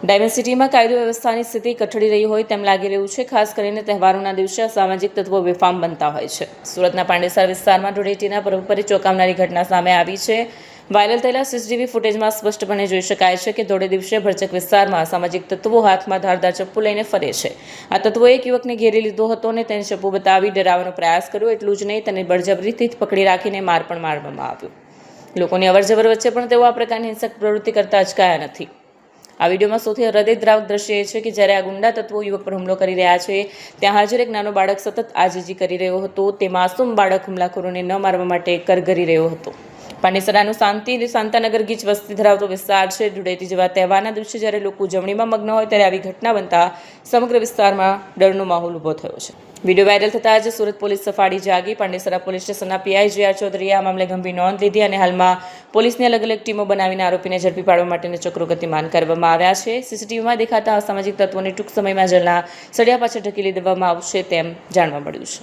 Diamond સિટીમાં કાયદો વ્યવસ્થાની સ્થિતિ કથળી રહી હોય તેમ લાગી રહ્યું છે. ખાસ કરીને તહેવારોના દિવસે અસામાજિક તત્વો બેફામ બનતા હોય છે. સુરતના પાંડેસરા વિસ્તારમાં ધૂળેટીના પર્વ પર ચોંકાવનારી ઘટના સામે આવી છે. વાયરલ થયેલા સીસીટીવી ફૂટેજમાં સ્પષ્ટપણે જોઈ શકાય છે કે ધોળે દિવસે ભરચક વિસ્તારમાં અસામાજિક તત્વો હાથમાં ધારદાર ચપ્પુ લઈને ફરે છે. આ તત્વોએ એક યુવકને ઘેરી લીધો હતો અને તેને ચપ્પુ બતાવી ડરાવવાનો પ્રયાસ કર્યો. એટલું જ નહીં, તેને બળજબરીથી પકડી રાખીને માર પણ મારવામાં આવ્યો. લોકોની અવરજવર વચ્ચે પણ તેઓ આ પ્રકારની હિંસક પ્રવૃત્તિ કરતા અચકાયા નથી. આ વિડીયોમાં સૌથી હૃદયદ્રાવક દ્રશ્ય એ છે કે જ્યારે આ ગુંડા તત્વો યુવક પર હુમલો કરી રહ્યા છે, ત્યાં હાજર એક નાનો બાળક સતત આજીજી કરી રહ્યો હતો. તે માસૂમ બાળક હુમલાખોરોને ન મારવા માટે કરગરી રહ્યો હતો. પાંડેસરાનું શાંતાનગર ગીચ વસ્તી ધરાવતો વિસ્તાર છે. ધૂળેટી જેવા તહેવારના દિવસે જ્યારે લોકો ઉજવણીમાં મગ્ન હોય ત્યારે આવી ઘટના બનતા સમગ્ર વિસ્તારમાં ડરનો માહોલ ઊભો થયો છે. વિડીયો વાયરલ થતાં જ સુરત પોલીસ સફાળી જાગી. પાંડેસરા પોલીસ સ્ટેશનના પીઆઈ જે.આર. ચૌધરીએ આ મામલે ગંભીર નોંધ લીધી અને હાલમાં પોલીસની અલગ અલગ ટીમો બનાવીને આરોપીને ઝડપી પાડવા માટેના ચક્રો ગતિમાન કરવામાં આવ્યા છે. સીસીટીવીમાં દેખાતા અસામાજિક તત્વોને ટૂંક સમયમાં જેલના સળિયા પાછળ ઢકેલી દેવામાં આવશે તેમ જાણવા મળ્યું છે.